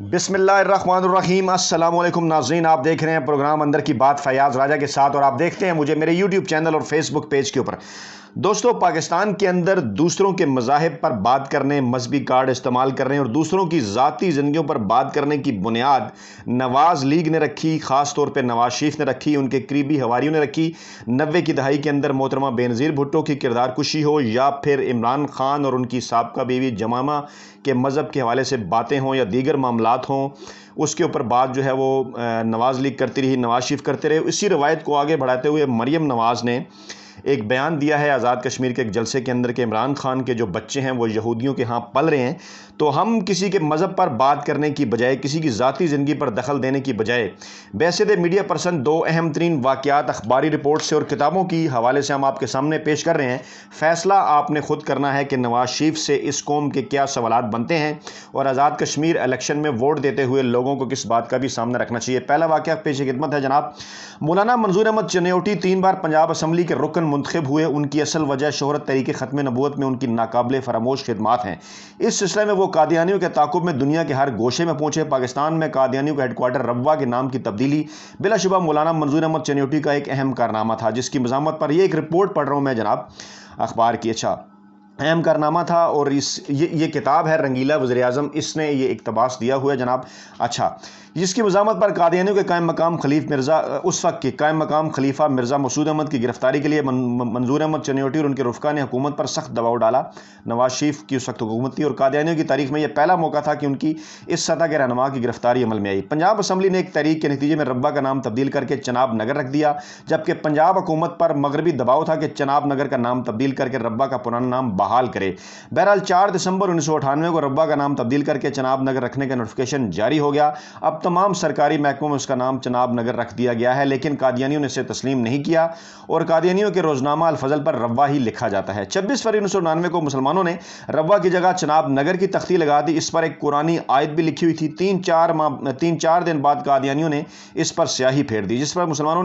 بسم اللہ الرحمن الرحیم۔ السلام علیکم ناظرین، آپ دیکھ رہے ہیں پروگرام اندر کی بات فیاض راجہ کے ساتھ، اور آپ دیکھتے ہیں مجھے میرے یوٹیوب چینل اور فیس بک پیج کے اوپر۔ دوستو، پاکستان کے اندر دوسروں کے مذاہب پر بات کرنے، مذہبی کارڈ استعمال کرنے اور دوسروں کی ذاتی زندگیوں پر بات کرنے کی بنیاد نواز لیگ نے رکھی، خاص طور پہ نواز شریف نے رکھی، ان کے قریبی حواریوں نے رکھی۔ 90 کی دہائی کے اندر محترمہ بینظیر بھٹو کی کردار کشی ہو، یا پھر عمران خان اور ان کی سابقہ بیوی جمامہ کے مذہب کے حوالے سے باتیں ہوں، یا دیگر معاملات ہوں، اس کے اوپر بات جو ہے وہ نواز لیگ کرتی رہی، نواز شریف کرتے رہے۔ اسی روایت کو آگے بڑھاتے ہوئے مریم نواز نے ایک بیان دیا ہے آزاد کشمیر کے ایک جلسے کے اندر کہ عمران خان کے جو بچے ہیں وہ یہودیوں کے ہاں پل رہے ہیں، تو ہم کسی کے مذہب پر بات کرنے کی بجائے، کسی کی ذاتی زندگی پر دخل دینے کی بجائے، بحیثیت میڈیا پرسن دو اہم ترین واقعات اخباری رپورٹ سے اور کتابوں کی حوالے سے ہم آپ کے سامنے پیش کر رہے ہیں۔ فیصلہ آپ نے خود کرنا ہے کہ نواز شریف سے اس قوم کے کیا سوالات بنتے ہیں، اور آزاد کشمیر الیکشن میں ووٹ دیتے ہوئے لوگوں کو کس بات کا بھی سامنا رکھنا چاہیے۔ پہلا واقعہ پیش خدمت ہے جناب۔ مولانا منظور احمد چنیوٹی 3 بار پنجاب اسمبلی کے رکن منتخب ہوئے۔ ان کی اصل وجہ شہرت تحریک ختم نبوت میں ان کی ناقابل فراموش خدمات ہیں۔ اس سلسلے میں وہ قادیانیوں کے تعاقب میں دنیا کے ہر گوشے میں پہنچے۔ پاکستان میں قادیانیوں کا ہیڈ کوارٹر روا کے نام کی تبدیلی بلا شبہ مولانا منظور احمد چنیوٹی کا ایک اہم کارنامہ تھا، جس کی مزاحمت پر یہ ایک رپورٹ پڑھ رہا ہوں میں جناب اخبار کی۔ اچھا، اہم کارنامہ تھا، اور یہ کتاب ہے رنگیلا وزیر اعظم، اس نے یہ اقتباس دیا ہوا ہے جناب۔ اچھا، جس کی مزاحمت پر قادیانیوں کے قائم مقام اس وقت کے قائم مقام خلیفہ مرزا مسعود احمد کی گرفتاری کے لیے منظور احمد چنیوٹی اور ان کے رفقا نے حکومت پر سخت دباؤ ڈالا۔ نواز شریف کی اس وقت حکومت تھی، اور قادیانیوں کی تاریخ میں یہ پہلا موقع تھا کہ ان کی اس سطح کے رہنما کی گرفتاری عمل میں آئی۔ پنجاب اسمبلی نے ایک تحریک کے نتیجے میں روا کا نام تبدیل کر کے چناب نگر رکھ دیا، جبکہ پنجاب حکومت پر مغربی دباؤ تھا کہ چناب نگر کا نام تبدیل کر کے روا کا پرانا نام بحال کرے۔ بہرحال 4 دسمبر 1998 کو روا کا نام تبدیل کر کے چناب نگر رکھنے کا نوٹیفیکیشن جاری ہو گیا۔ اب تمام سرکاری محکموں میں اس کا نام چناب نگر رکھ دیا گیا ہے، لیکن قادیانیوں نے اسے تسلیم نہیں کیا، اور قادیانیوں کے روزنامہ الفضل پر روا ہی لکھا جاتا ہے۔ 26 فروری 1999 کو مسلمانوں نے روا کی جگہ چناب نگر کی تختی لگا دی۔ اس پر ایک قرآنی آیت بھی لکھی ہوئی تھی۔ 3-4 دن بعد قادیانیوں نے اس پر سیاہی پھیر دی، جس پر مسلمانوں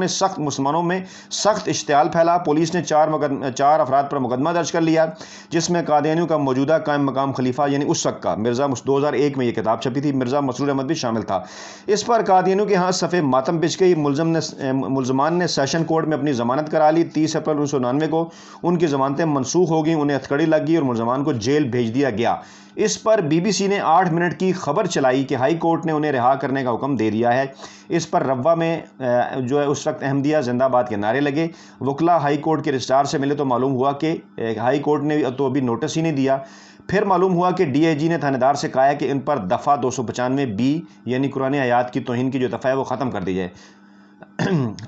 میں سخت اشتعال پھیلا۔ پولیس نے 4 افراد پر مقدمہ درج کر لیا، جس میں قادیانیوں کا موجودہ قائم مقام خلیفہ یعنی اس وقت کا 2001 میں یہ کتاب چھپی تھی، مرزا مسرور احمد بھی شامل تھا۔ اس پر قادیانیوں کے ہاں صفِ ماتم بچھ گئی۔ ملزمان نے سیشن کورٹ میں اپنی ضمانت کرا لی۔ 30 اپریل 1999 کو ان کی ضمانتیں منسوخ ہو گئیں، انہیں ہتھکڑی لگ گئی اور ملزمان کو جیل بھیج دیا گیا۔ اس پر BBC نے 8 منٹ کی خبر چلائی کہ ہائی کورٹ نے انہیں رہا کرنے کا حکم دے دیا ہے۔ اس پر روا میں جو ہے اس وقت احمدیہ زندہ باد کے نعرے لگے۔ وکلا ہائی کورٹ کے رجسٹرار سے ملے تو معلوم ہوا کہ ہائی کورٹ نے تو ابھی نوٹس ہی نہیں دیا۔ پھر معلوم ہوا کہ DIG نے تھانے دار سے کہا ہے کہ ان پر دفعہ 295B یعنی قرآن آیات کی توہین کی جو دفعہ ہے وہ ختم کر دی جائے۔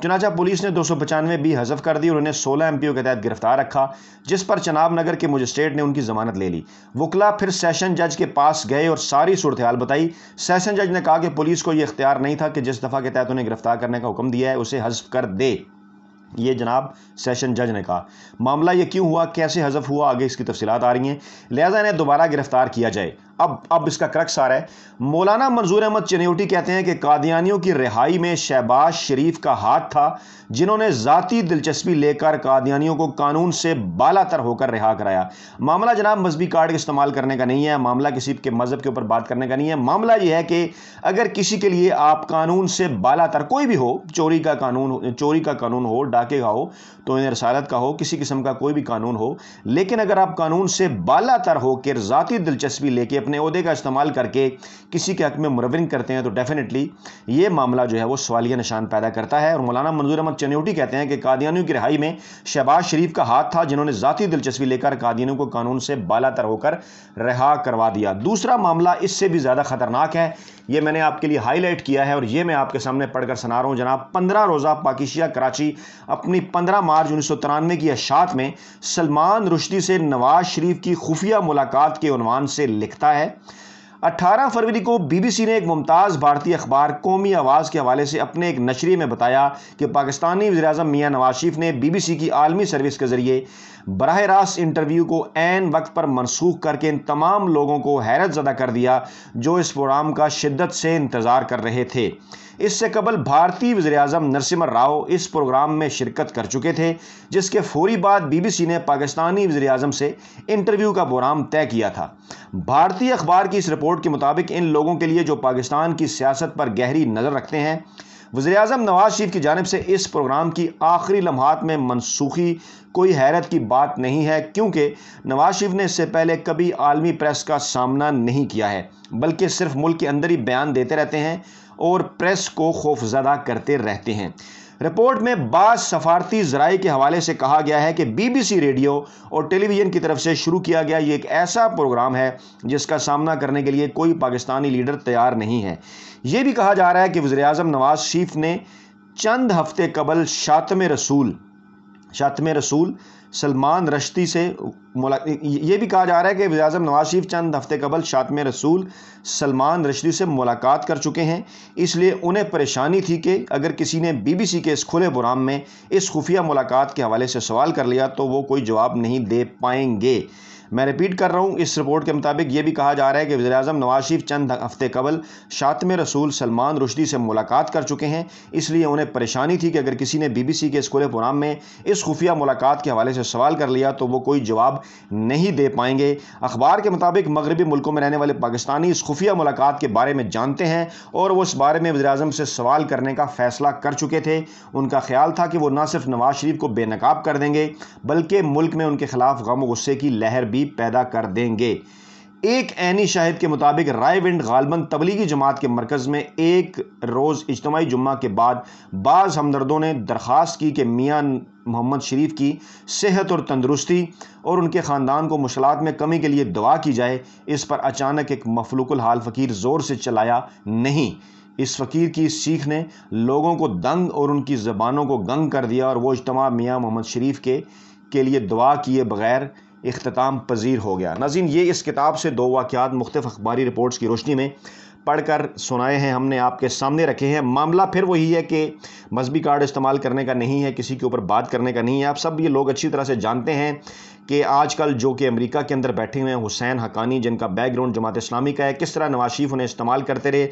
چنانچہ پولیس نے 295B حذف کر دی اور انہیں 16 MPO کے تحت گرفتار رکھا، جس پر چناب نگر کے مجسٹریٹ نے ان کی ضمانت لے لی۔ وکلا پھر سیشن جج کے پاس گئے اور ساری صورتحال بتائی۔ سیشن جج نے کہا کہ پولیس کو یہ اختیار نہیں تھا کہ جس دفعہ کے تحت انہیں گرفتار کرنے کا حکم دیا ہے اسے حذف کر دے۔ یہ جناب سیشن جج نے کہا۔ معاملہ یہ کیوں ہوا، کیسے حذف ہوا، آگے اس کی تفصیلات آ رہی ہیں، لہذا انہیں دوبارہ گرفتار کیا جائے۔ اب اس کا کرکس آ رہا ہے۔ مولانا منظور احمد چنیوٹی کہتے ہیں کہ قادیانیوں کی رہائی میں شہباز شریف کا ہاتھ تھا، جنہوں نے ذاتی دلچسپی لے کر قادیانیوں کو قانون سے بالا تر ہو کر رہا کرایا۔ معاملہ جناب مذہبی کارڈ استعمال کرنے کا نہیں ہے، معاملہ کسی کے مذہب کے اوپر بات کرنے کا نہیں ہے۔ معاملہ یہ ہے کہ اگر کسی کے لیے آپ قانون سے بالا تر کوئی بھی ہو، چوری کا قانون ہو، ڈاکے کا ہو، توہین رسالت کا ہو، کسی قسم کا کوئی بھی قانون ہو، لیکن اگر آپ قانون سے بالا تر ہو کے ذاتی دلچسپی لے کے اپنے عہدے کا استعمال کر کے کسی کے حق میں منورن کرتے ہیں، تو ڈیفینیٹلی یہ معاملہ جو ہے وہ سوالیہ نشان پیدا کرتا ہے۔ اور مولانا منظور احمد چنیوٹی کہتے ہیں کہ قادیانیوں کی رہائی میں شہباز شریف کا ہاتھ تھا، جنہوں نے ذاتی دلچسپی لے کر قادیانیوں کو قانون سے بالا تر ہو کر رہا کروا دیا۔ دوسرا معاملہ اس سے بھی زیادہ خطرناک ہے، یہ میں نے آپ کے لیے ہائی لائٹ کیا ہے، اور یہ میں آپ کے سامنے پڑھ کر سنا رہا ہوں جناب۔ 15 روزہ پاکیزیہ کراچی اپنی 15 مارچ 1993 کی اشاعت میں سلمان رشدی سے نواز شریف کی خفیہ ملاقات کے عنوان سے لکھتا ہے۔ 18 فروری کو BBC نے ایک ممتاز بھارتی اخبار قومی آواز کے حوالے سے اپنے ایک نشریے میں بتایا کہ پاکستانی وزیر اعظم میاں نواز شریف نے BBC کی عالمی سروس کے ذریعے براہ راست انٹرویو کو عین وقت پر منسوخ کر کے ان تمام لوگوں کو حیرت زدہ کر دیا جو اس پروگرام کا شدت سے انتظار کر رہے تھے۔ اس سے قبل بھارتی وزیر اعظم نرسمہا راؤ اس پروگرام میں شرکت کر چکے تھے، جس کے فوری بعد BBC نے پاکستانی وزیر اعظم سے انٹرویو کا پروگرام طے کیا تھا۔ بھارتی اخبار کی اس رپورٹ رپورٹ کے مطابق ان لوگوں کے لیے جو پاکستان کی سیاست پر گہری نظر رکھتے ہیں، وزیراعظم نواز شریف کی جانب سے اس پروگرام کی آخری لمحات میں منسوخی کوئی حیرت کی بات نہیں ہے، کیونکہ نواز شریف نے اس سے پہلے کبھی عالمی پریس کا سامنا نہیں کیا ہے، بلکہ صرف ملک کے اندر ہی بیان دیتے رہتے ہیں اور پریس کو خوفزدہ کرتے رہتے ہیں۔ رپورٹ میں بعض سفارتی ذرائع کے حوالے سے کہا گیا ہے کہ بی بی سی ریڈیو اور ٹیلی ویژن کی طرف سے شروع کیا گیا یہ ایک ایسا پروگرام ہے جس کا سامنا کرنے کے لیے کوئی پاکستانی لیڈر تیار نہیں ہے۔ یہ بھی کہا جا رہا ہے کہ وزیراعظم نواز شریف نے چند ہفتے قبل شاطم رسول سلمان رشدی سے یہ بھی کہا جا رہا ہے کہ وزیراعظم نواز شریف چند ہفتے قبل شاطم رسول سلمان رشدی سے ملاقات کر چکے ہیں، اس لیے انہیں پریشانی تھی کہ اگر کسی نے بی بی سی کے اس کھلے پروگرام میں اس خفیہ ملاقات کے حوالے سے سوال کر لیا تو وہ کوئی جواب نہیں دے پائیں گے۔ میں ریپیٹ کر رہا ہوں، اس رپورٹ کے مطابق یہ بھی کہا جا رہا ہے کہ وزیراعظم نواز شریف چند ہفتے قبل شاطم رسول سلمان رشدی سے ملاقات کر چکے ہیں، اس لیے انہیں پریشانی تھی کہ اگر کسی نے بی بی سی کے اس کھلے پروگرام میں اس خفیہ ملاقات کے حوالے سے سوال کر لیا تو وہ کوئی جواب نہیں دے پائیں گے۔ اخبار کے مطابق مغربی ملکوں میں رہنے والے پاکستانی اس خفیہ ملاقات کے بارے میں جانتے ہیں اور وہ اس بارے میں وزیراعظم سے سوال کرنے کا فیصلہ کر چکے تھے۔ ان کا خیال تھا کہ وہ نہ صرف نواز شریف کو بے نقاب کر دیں گے بلکہ ملک میں ان کے خلاف غم و غصے کی لہر بھی پیدا کر دیں گے۔ ایک عینی شاہد کے مطابق رائے ونڈ غالباً تبلیغی جماعت کے مرکز میں ایک روز اجتماعی جمعہ کے بعد بعض ہمدردوں نے درخواست کی کہ میاں محمد شریف کی صحت اور تندرستی اور ان کے خاندان کو مشکلات میں کمی کے لیے دعا کی جائے۔ اس پر اچانک ایک مفلوق الحال فقیر زور سے چلایا نہیں۔ اس فقیر کی سیخ نے لوگوں کو دنگ اور ان کی زبانوں کو گنگ کر دیا اور وہ اجتماع میاں محمد شریف کے لیے دعا کیے بغیر اختتام پذیر ہو گیا۔ ناظرین، یہ اس کتاب سے دو واقعات مختلف اخباری رپورٹس کی روشنی میں پڑھ کر سنائے ہیں، ہم نے آپ کے سامنے رکھے ہیں۔ معاملہ پھر وہی ہے کہ مذہبی کارڈ استعمال کرنے کا نہیں ہے، کسی کے اوپر بات کرنے کا نہیں ہے۔ آپ سب یہ لوگ اچھی طرح سے جانتے ہیں کہ آج کل جو کہ امریکہ کے اندر بیٹھے ہوئے ہیں حسین حقانی، جن کا بیک گراؤنڈ جماعت اسلامی کا ہے، کس طرح نواز شریف انہیں استعمال کرتے رہے،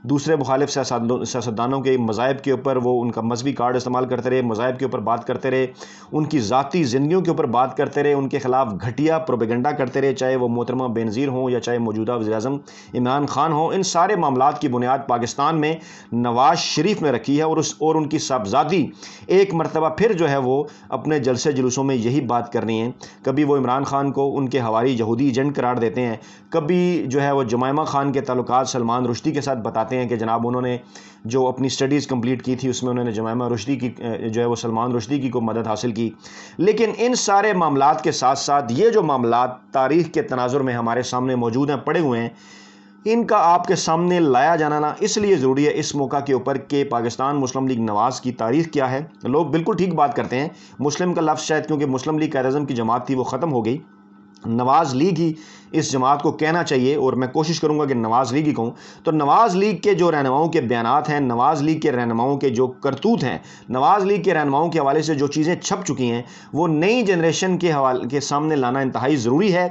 دوسرے مخالف سیاستدانوں کے مذاہب کے اوپر وہ ان کا مذہبی کارڈ استعمال کرتے رہے، مذاہب کے اوپر بات کرتے رہے، ان کی ذاتی زندگیوں کے اوپر بات کرتے رہے، ان کے خلاف گھٹیا پروپیگنڈا کرتے رہے، چاہے وہ محترمہ بینظیر ہوں یا چاہے موجودہ وزیراعظم عمران خان ہوں۔ ان سارے معاملات کی بنیاد پاکستان میں نواز شریف نے رکھی ہے اور ان کی صاحبزادی ایک مرتبہ پھر جو ہے وہ اپنے جلسے جلوسوں میں یہی بات کرنی ہے۔ کبھی وہ عمران خان کو ان کے ہواری یہودی ایجنٹ قرار دیتے ہیں، کبھی جو ہے وہ جمائمہ خان کے تعلقات سلمان رشدی کے ساتھ بتاتے ہیں کہ جناب انہوں نے جو اپنی سٹڈیز کمپلیٹ کی تھی اس میں انہوں نے جمائمہ رشدی کی جو ہے وہ سلمان رشدی کی کو مدد حاصل کی۔ لیکن ان سارے معاملات کے ساتھ ساتھ یہ جو معاملات تاریخ کے تناظر میں ہمارے سامنے موجود ہیں، پڑے ہوئے ہیں، ان کا آپ کے سامنے لایا جانا اس لیے ضروری ہے اس موقع کے اوپر کہ پاکستان مسلم لیگ نواز کی تاریخ کیا ہے۔ لوگ بالکل ٹھیک بات کرتے ہیں، مسلم کا لفظ شاید کیونکہ مسلم لیگ قائد اعظم کی جماعت تھی وہ ختم ہو گئی، نواز لیگ ہی اس جماعت کو کہنا چاہیے، اور میں کوشش کروں گا کہ نواز لیگ ہی کہوں۔ تو نواز لیگ کے جو رہنماؤں کے بیانات ہیں، نواز لیگ کے رہنماؤں کے جو کرتوت ہیں، نواز لیگ کے رہنماؤں کے حوالے سے جو چیزیں چھپ چکی ہیں وہ نئی جنریشن کے سامنے لانا انتہائی ضروری ہے۔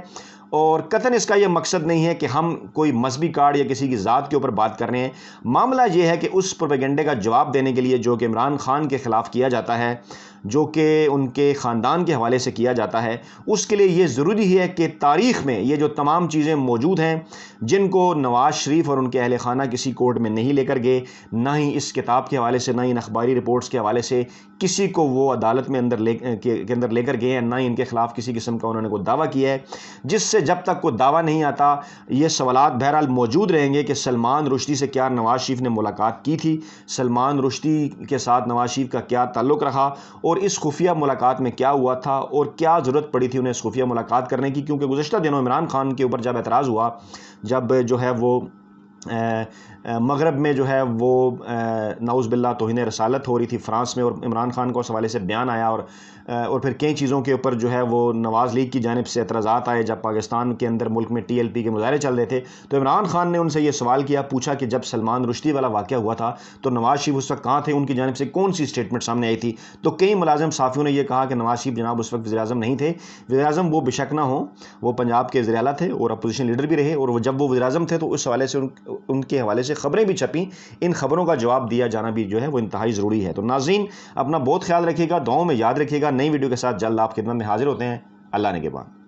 اور قطعاً اس کا یہ مقصد نہیں ہے کہ ہم کوئی مذہبی کارڈ یا کسی کی ذات کے اوپر بات کر رہے ہیں۔ معاملہ یہ ہے کہ اس پروپیگنڈے کا جواب دینے کے لیے جو کہ عمران خان کے خلاف کیا جاتا ہے، جو کہ ان کے خاندان کے حوالے سے کیا جاتا ہے، اس کے لیے یہ ضروری ہے کہ تاریخ میں یہ جو تمام چیزیں موجود ہیں جن کو نواز شریف اور ان کے اہل خانہ کسی کورٹ میں نہیں لے کر گئے، نہ ہی اس کتاب کے حوالے سے، نہ ہی ان اخباری رپورٹس کے حوالے سے کسی کو وہ عدالت میں اندر لے کر گئے ہیں، نہ ہی ان کے خلاف کسی قسم کا انہوں نے کوئی دعویٰ کیا ہے، جس سے جب تک کوئی دعویٰ نہیں آتا یہ سوالات بہرحال موجود رہیں گے کہ سلمان رشدی سے کیا نواز شریف نے ملاقات کی تھی، سلمان رشدی کے ساتھ نواز شریف کا کیا تعلق رہا، اور اس خفیہ ملاقات میں کیا ہوا تھا اور کیا ضرورت پڑی تھی انہیں اس خفیہ ملاقات کرنے کی، کیونکہ گزشتہ دنوں عمران خان کے اوپر جب اعتراض ہوا، جب جو ہے وہ مغرب میں جو ہے وہ نعوذ باللہ توہین رسالت ہو رہی تھی فرانس میں، اور عمران خان کو اس حوالے سے بیان آیا، اور پھر کئی چیزوں کے اوپر جو ہے وہ نواز لیگ کی جانب سے اعتراضات آئے، جب پاکستان کے اندر ملک میں TLP کے مظاہرے چل رہے تھے، تو عمران خان نے ان سے یہ سوال کیا، پوچھا کہ جب سلمان رشدی والا واقعہ ہوا تھا تو نواز شریف اس وقت کہاں تھے، ان کی جانب سے کون سی اسٹیٹمنٹ سامنے آئی تھی؟ تو کئی ملازم صحافیوں نے یہ کہا کہ نواز شریف جناب اس وقت وزیر اعظم نہیں تھے، وزیر اعظم وہ بے شک نہ ہوں، وہ پنجاب کے وزیر اعلیٰ تھے اور اپوزیشن لیڈر بھی رہے، اور جب وہ وزیر اعظم تھے تو اس حوالے سے ان کے حوالے سے خبریں بھی چھپیں، ان خبروں کا جواب دیا جانا بھی جو ہے وہ انتہائی ضروری ہے۔ تو ناظرین، اپنا بہت خیال رکھیے گا، دعاؤں میں یاد رکھیے گا۔ نئی ویڈیو کے ساتھ جلد آپ خدمت میں حاضر ہوتے ہیں۔ اللہ نے کے بعد۔